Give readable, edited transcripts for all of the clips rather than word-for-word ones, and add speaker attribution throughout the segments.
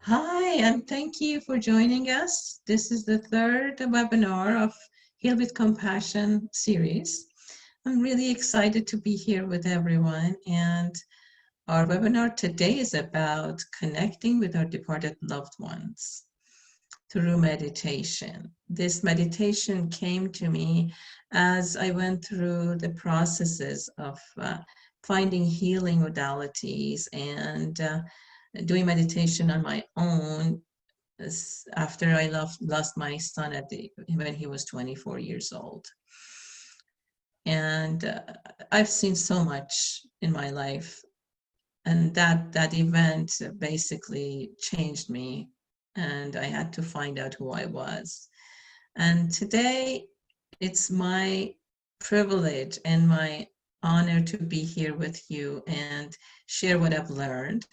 Speaker 1: Hi, and thank you for joining us. This is the third webinar of Heal with Compassion series. I'm really excited to be here with everyone, and our webinar today is about connecting with our departed loved ones through meditation. This meditation came to me as I went through the processes of finding healing modalities and doing meditation on my own after I lost my son when he was 24 years old. And I've seen so much in my life, and that event basically changed me, and I had to find out who I was. And today, it's my privilege and my honor to be here with you and share what I've learned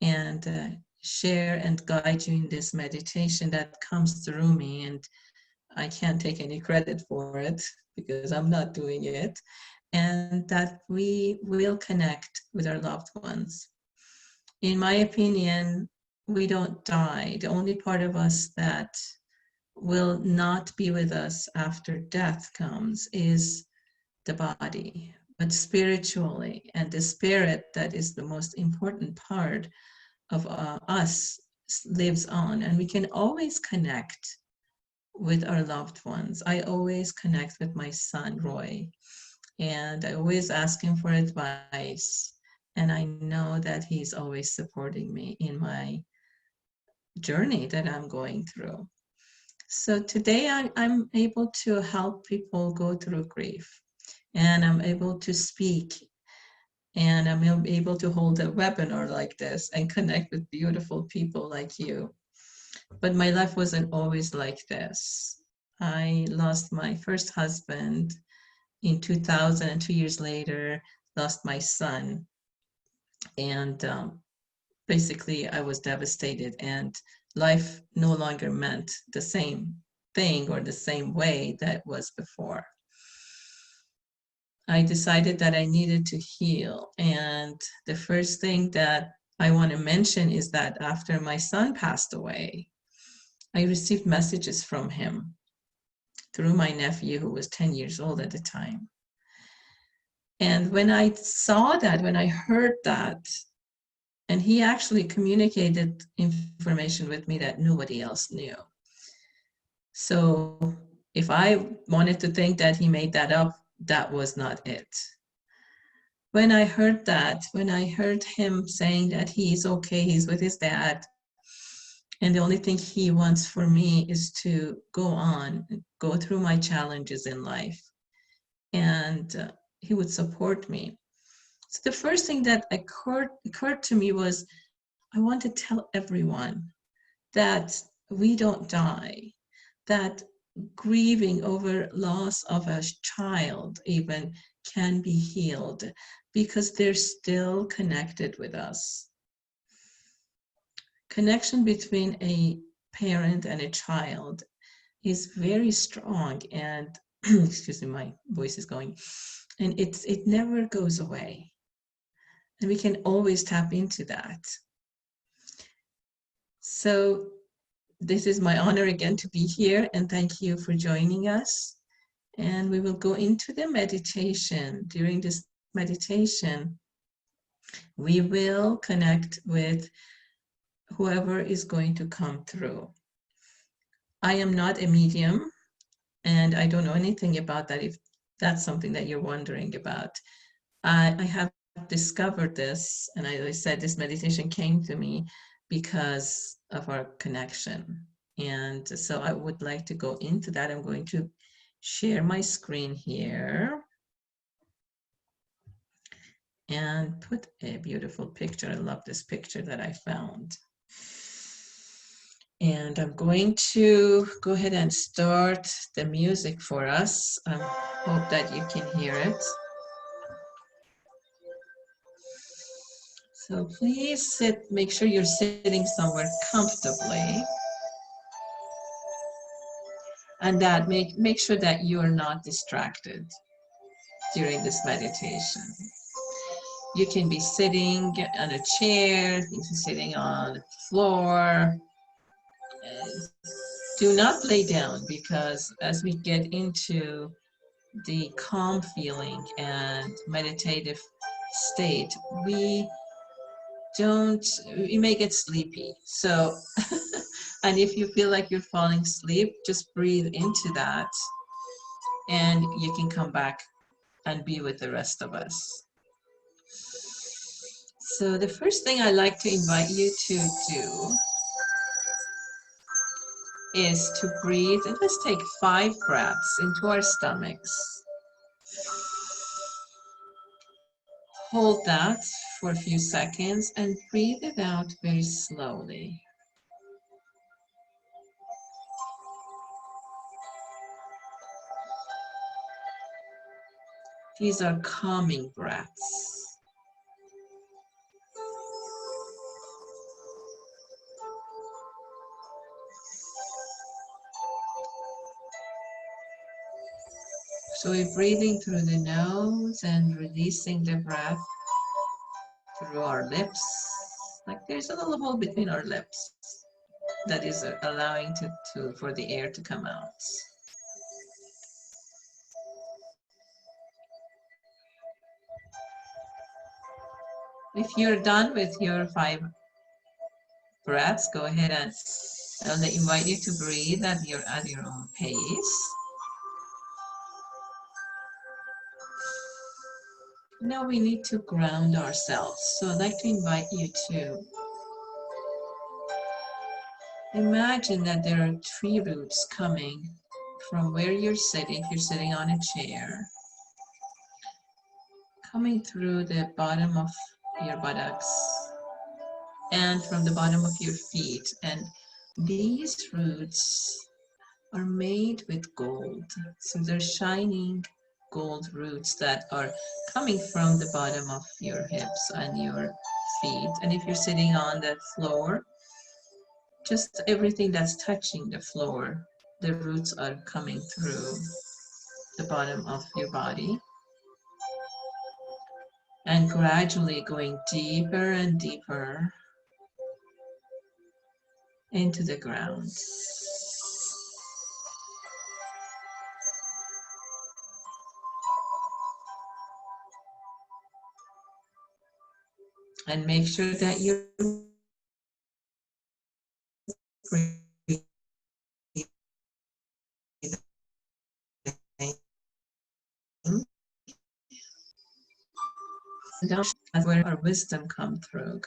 Speaker 1: and share and guide you in this meditation that comes through me. And I can't take any credit for it because I'm not doing it. And that we will connect with our loved ones. In my opinion, we don't die. The only part of us that will not be with us after death comes is the body. But spiritually, and the spirit that is the most important part of us lives on, and we can always connect with our loved ones. I always connect with my son, Roy, and I always ask him for advice. And I know that he's always supporting me in my journey that I'm going through. So today I'm able to help people go through grief, and I'm able to speak, and I'm able to hold a webinar like this and connect with beautiful people like you. But my life wasn't always like this. I lost my first husband in 2000, and 2 years later, lost my son. And basically, I was devastated, and life no longer meant the same thing or the same way that was before. I decided that I needed to heal. And the first thing that I want to mention is that after my son passed away, I received messages from him through my nephew, who was 10 years old at the time. And when I saw that, when I heard that, and he actually communicated information with me that nobody else knew. So if I wanted to think that he made that up, that was not it. When I heard that, when I heard him saying that he's okay, he's with his dad, and the only thing he wants for me is to go on, go through my challenges in life, and he would support me. So the first thing that occurred to me was, I want to tell everyone that we don't die, that grieving over loss of a child even can be healed because they're still connected with us. Connection between a parent and a child is very strong, and excuse me, my voice is going, and it never goes away. And we can always tap into that. So this is my honor again to be here, and thank you for joining us. And we will go into the meditation. During this meditation, we will connect with whoever is going to come through. I am not a medium, and I don't know anything about that, if that's something that you're wondering about. I have discovered this, and as I said, this meditation came to me because of our connection. And so I would like to go into that. I'm going to share my screen here and put a beautiful picture. I love this picture that I found. And I'm going to go ahead and start the music for us. I hope that you can hear it. So please sit, make sure you're sitting somewhere comfortably. And that make sure that you are not distracted during this meditation. You can be sitting on a chair, you can be sitting on the floor. Do not lay down, because as we get into the calm feeling and meditative state, we may get sleepy. So, and if you feel like you're falling asleep, just breathe into that and you can come back and be with the rest of us. So the first thing I like to invite you to do is to breathe, and let's take 5 breaths into our stomachs. Hold that for a few seconds and breathe it out very slowly. These are calming breaths. So we're breathing through the nose and releasing the breath through our lips. Like there's a little hole between our lips that is allowing for the air to come out. If you're done with your 5 breaths, go ahead and I'll invite you to breathe at your own pace. Now we need to ground ourselves. So I'd like to invite you to imagine that there are tree roots coming from where you're sitting, if you're sitting on a chair, coming through the bottom of your buttocks and from the bottom of your feet. And these roots are made with gold. So they're shining gold roots that are coming from the bottom of your hips and your feet. And if you're sitting on the floor, just everything that's touching the floor, the roots are coming through the bottom of your body and gradually going deeper and deeper into the ground. And make sure that you're breathing down. That's where our wisdom comes through.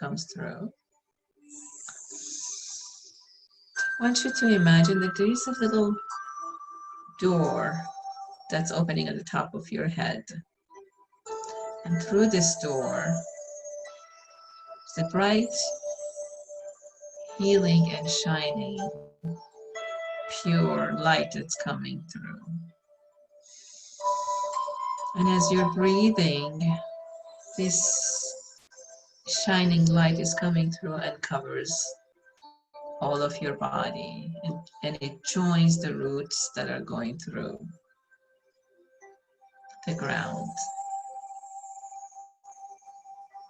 Speaker 1: I want you to imagine that there is a little door that's opening at the top of your head. And through this door, the bright, healing and shining, pure light that's coming through. And as you're breathing, this shining light is coming through and covers all of your body, and it joins the roots that are going through the ground.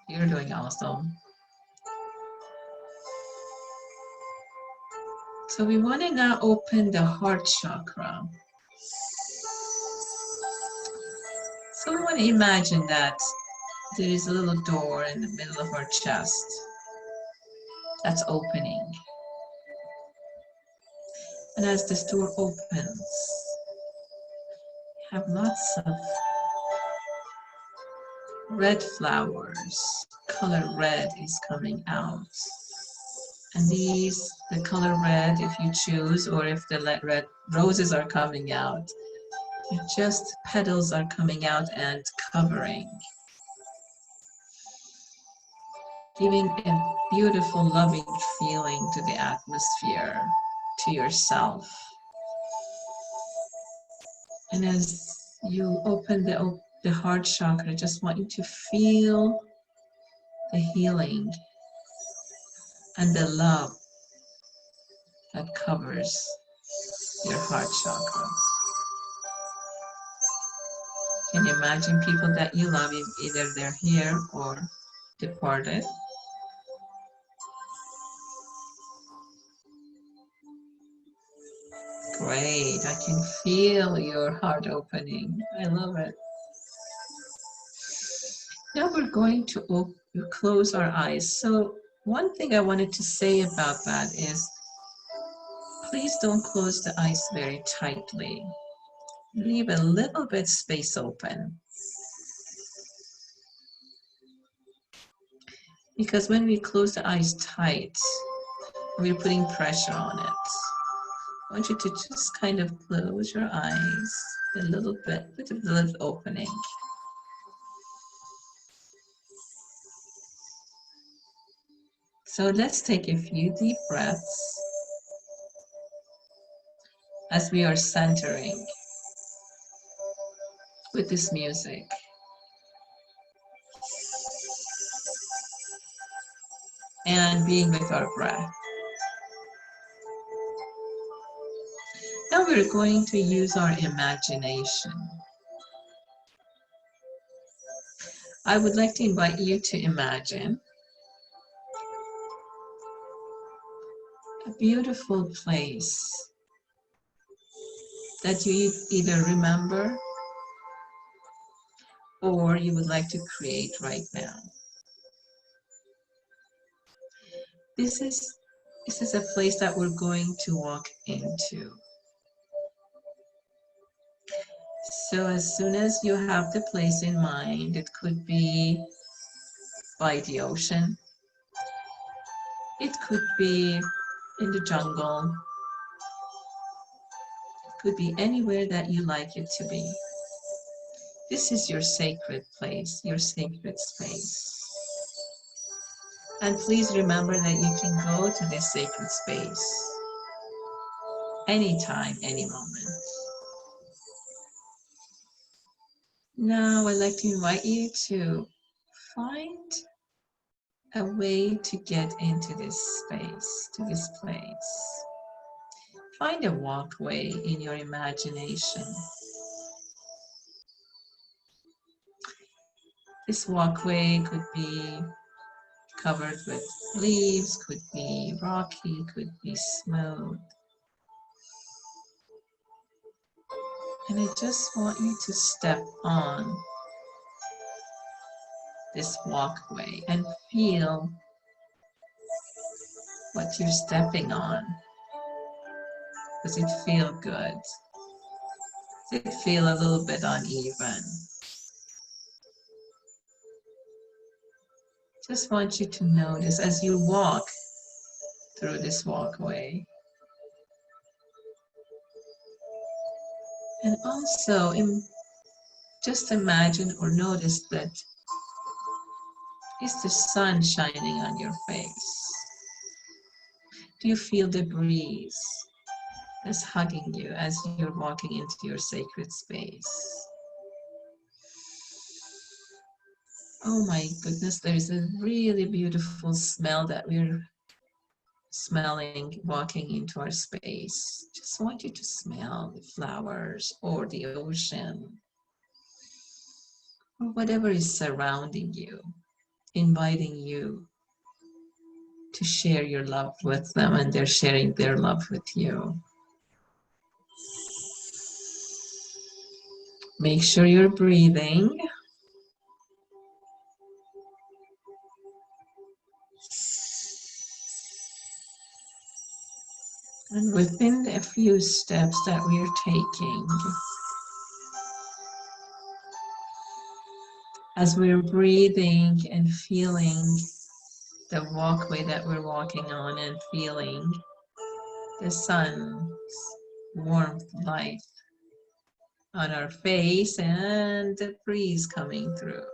Speaker 1: You're doing awesome. So we want to now open the heart chakra. So we want to imagine that there is a little door in the middle of our chest that's opening. And as this door opens, have lots of red flowers. Color red is coming out. And these, the color red, if you choose, or if the red roses are coming out, just petals are coming out and covering, giving a beautiful, loving feeling to the atmosphere, to yourself. And as you open the heart chakra, I just want you to feel the healing and the love that covers your heart chakra. Can you imagine people that you love, either they're here or departed? Great, I can feel your heart opening. I love it. Now we're going to close our eyes. So one thing I wanted to say about that is, please don't close the eyes very tightly. Leave a little bit space open. Because when we close the eyes tight, we're putting pressure on it. I want you to just kind of close your eyes a little bit with a little opening. So let's take a few deep breaths as we are centering with this music. And being with our breath. Now we're going to use our imagination. I would like to invite you to imagine a beautiful place that you either remember or you would like to create right now. This is a place that we're going to walk into. So as soon as you have the place in mind, it could be by the ocean. It could be in the jungle. It could be anywhere that you like it to be. This is your sacred place, your sacred space. And please remember that you can go to this sacred space anytime, any moment. Now I'd like to invite you to find a way to get into this space, to this place. Find a walkway in your imagination. This walkway could be covered with leaves, could be rocky, could be smooth. And I just want you to step on this walkway and feel what you're stepping on. Does it feel good? Does it feel a little bit uneven? Just want you to notice as you walk through this walkway. And also just imagine or notice that is the sun shining on your face? Do you feel the breeze that's hugging you as you're walking into your sacred space? Oh my goodness, there's a really beautiful smell that we're smelling walking into our space. Just want you to smell the flowers or the ocean or whatever is surrounding you, inviting you to share your love with them, and they're sharing their love with you. Make sure you're breathing. And within a few steps that we're taking, as we're breathing and feeling the walkway that we're walking on and feeling the sun's warmth light on our face and the breeze coming through,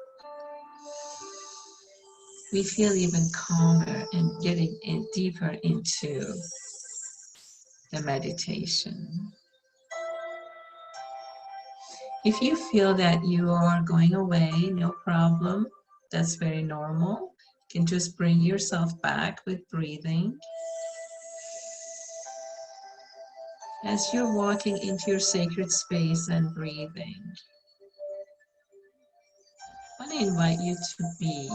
Speaker 1: we feel even calmer and getting in deeper into the meditation. If you feel that you are going away, no problem. That's very normal. You can just bring yourself back with breathing. As you're walking into your sacred space and breathing, I invite you to be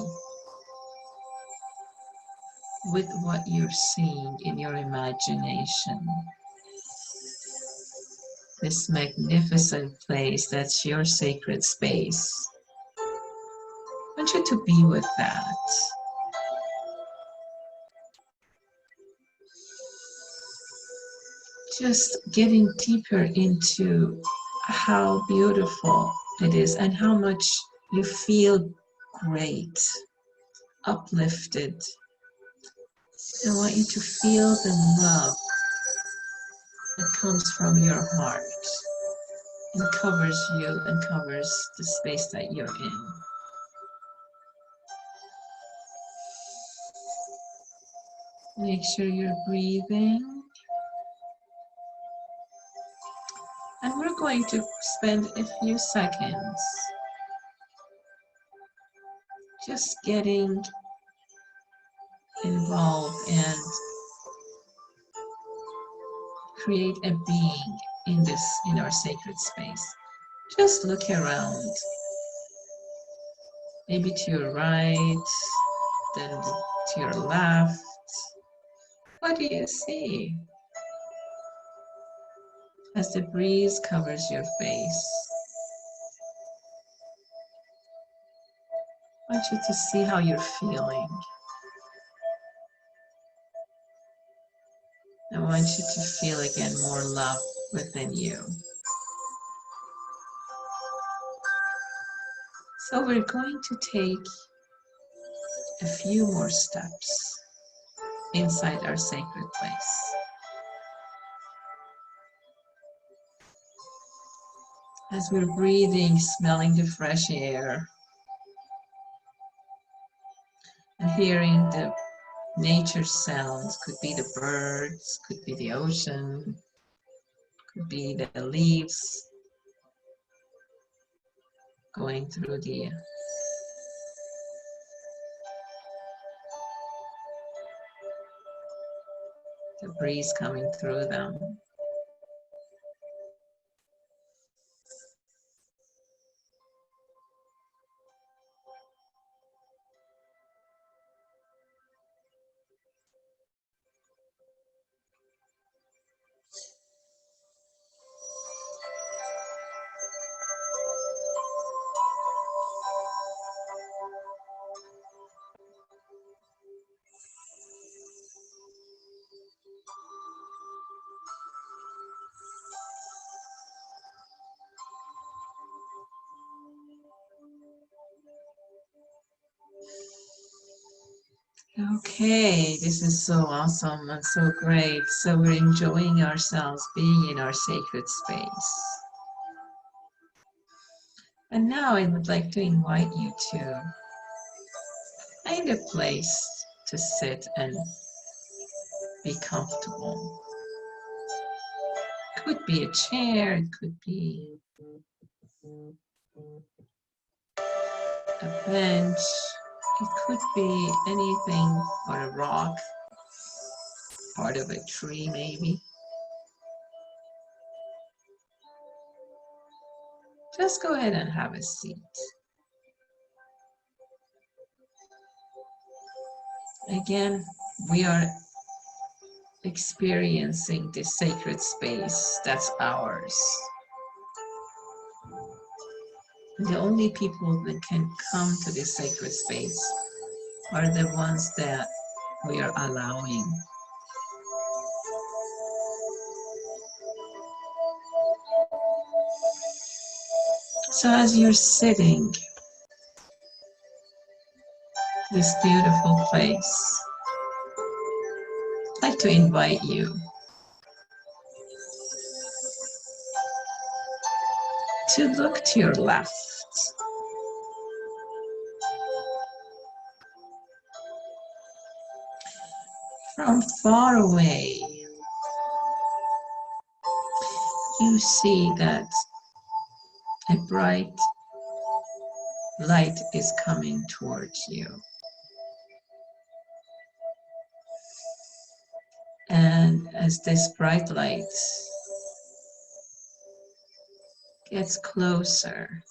Speaker 1: with what you're seeing in your imagination. This magnificent place that's your sacred space. I want you to be with that. Just getting deeper into how beautiful it is and how much you feel great, uplifted. I want you to feel the love that comes from your heart and covers you and covers the space that you're in. Make sure you're breathing. And we're going to spend a few seconds just getting involved and create a being in our sacred space. Just look around, maybe to your right, then to your left. What do you see as the breeze covers your face? I want you to see how you're feeling. I want you to feel again more love within you. So we're going to take a few more steps inside our sacred place. As we're breathing, smelling the fresh air, and hearing the nature sounds, could be the birds, could be the ocean, could be the leaves going through the breeze coming through them. Okay, this is so awesome and so great. So we're enjoying ourselves being in our sacred space. And now I would like to invite you to find a place to sit and be comfortable. It could be a chair, it could be a bench, it could be anything, or a rock, part of a tree maybe. Just go ahead and have a seat. Again, we are experiencing this sacred space that's ours. The only people that can come to this sacred space are the ones that we are allowing. So as you're sitting, this beautiful place, I'd like to invite you to look to your left. From far away, you see that a bright light is coming towards you. And as this bright light gets closer,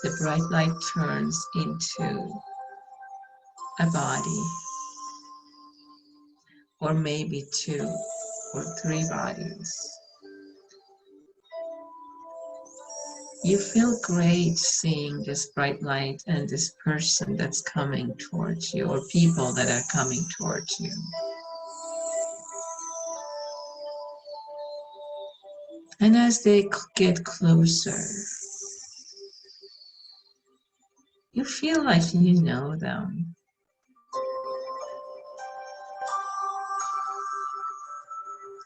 Speaker 1: The bright light turns into a body, or maybe 2 or 3 bodies. You feel great seeing this bright light and this person that's coming towards you, or people that are coming towards you. And as they get closer, you feel like you know them.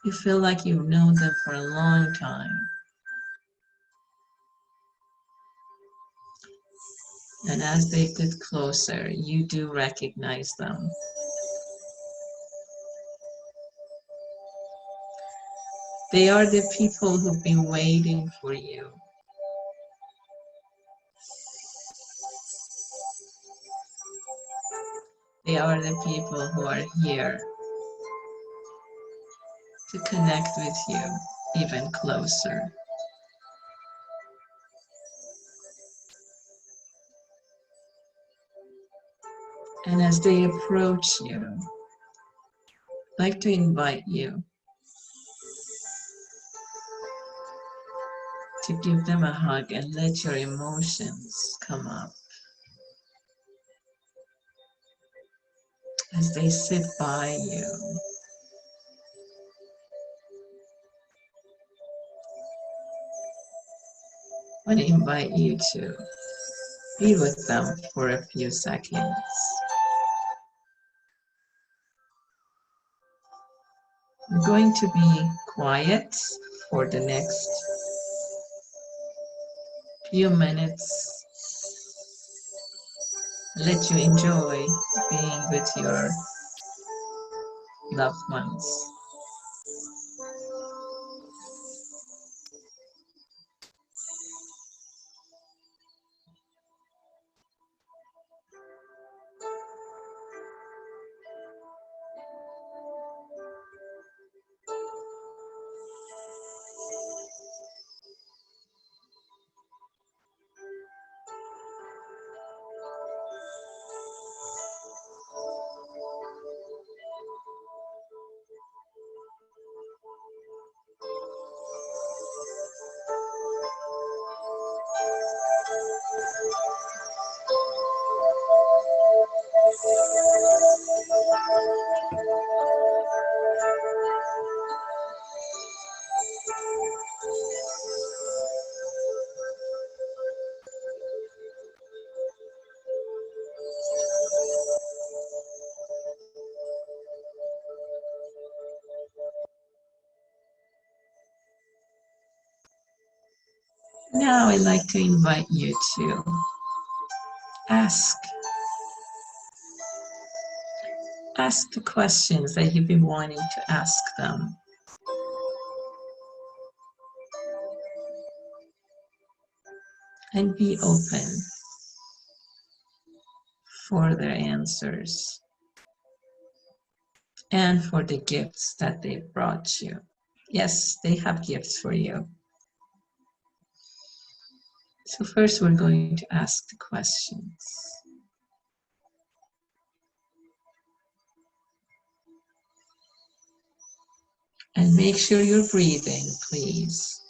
Speaker 1: You feel like you've known them for a long time. And as they get closer, you do recognize them. They are the people who've been waiting for you. They are the people who are here to connect with you even closer. And as they approach you, I'd like to invite you to give them a hug and let your emotions come up. As they sit by you, I want to invite you to be with them for a few seconds. I'm going to be quiet for the next few minutes. Let you enjoy being with your loved ones. Now I'd like to invite you to ask the questions that you've been wanting to ask them. And be open for their answers and for the gifts that they brought you. Yes, they have gifts for you. So first we're going to ask the questions. And make sure you're breathing, please.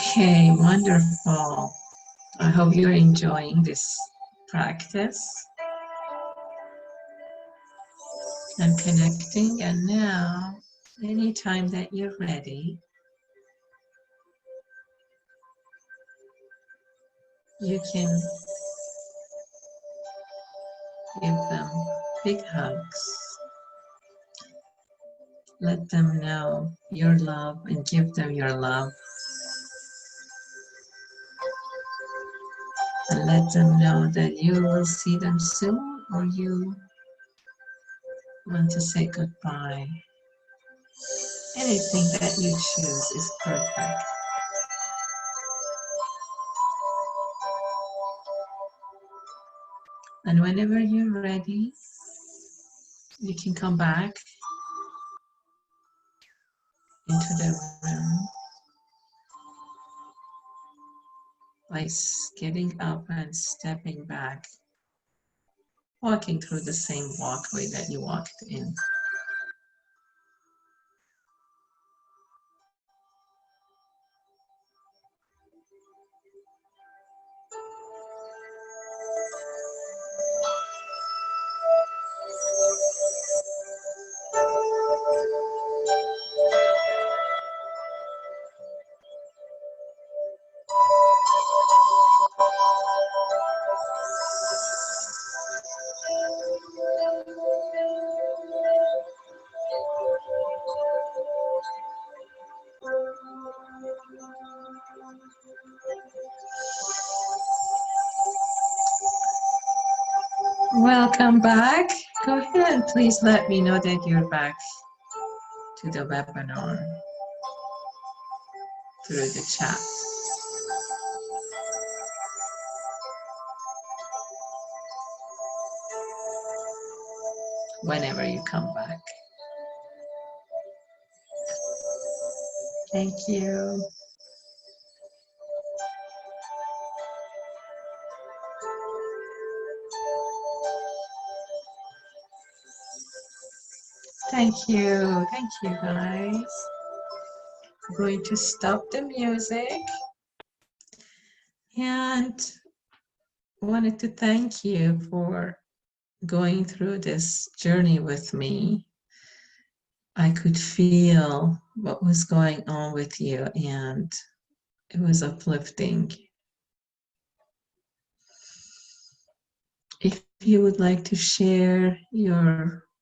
Speaker 1: Okay, wonderful. I hope you're enjoying this practice and connecting. And now, anytime that you're ready, you can give them big hugs. Let them know your love and give them your love. And let them know that you will see them soon, or you want to say goodbye. Anything that you choose is perfect. And whenever you're ready, you can come back into the room by getting up and stepping back, walking through the same walkway that you walked in. Welcome back. Go ahead and please let me know that you're back to the webinar through the chat. Whenever you come back. Thank you. Thank you. Thank you, guys. I'm going to stop the music. And wanted to thank you for going through this journey with me. I could feel what was going on with you, and it was uplifting. If you would like to share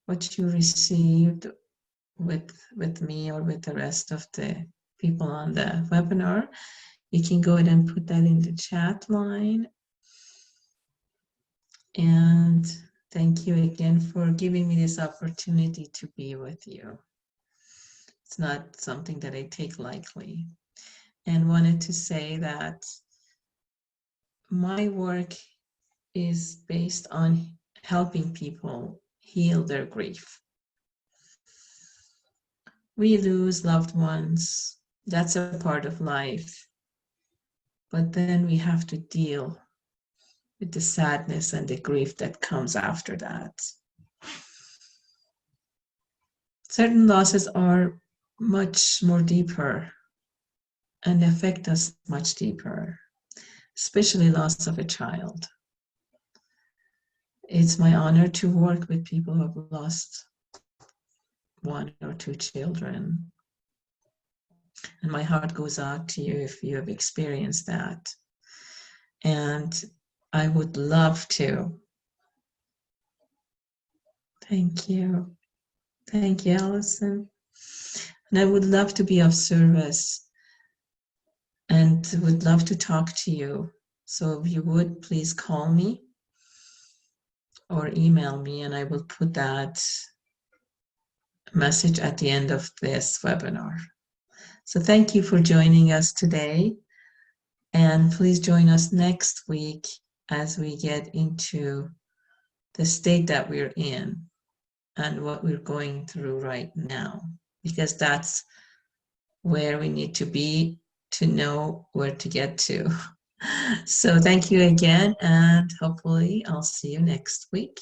Speaker 1: what you received with me or with the rest of the people on the webinar, you can go ahead and put that in the chat line. And thank you again for giving me this opportunity to be with you. It's not something that I take lightly. And wanted to say that my work is based on helping people heal their grief. We lose loved ones. That's a part of life. But then we have to deal with the sadness and the grief that comes after that. Certain losses are much more deeper and affect us much deeper, especially loss of a child. It's my honor to work with people who have lost 1 or 2 children. And my heart goes out to you if you have experienced that. And I would love to. Thank you. Thank you, Allison. And I would love to be of service and would love to talk to you. So if you would, please call me or email me, and I will put that message at the end of this webinar. So thank you for joining us today. And please join us next week as we get into the state that we're in and what we're going through right now, because that's where we need to be to know where to get to. So thank you again, and hopefully I'll see you next week.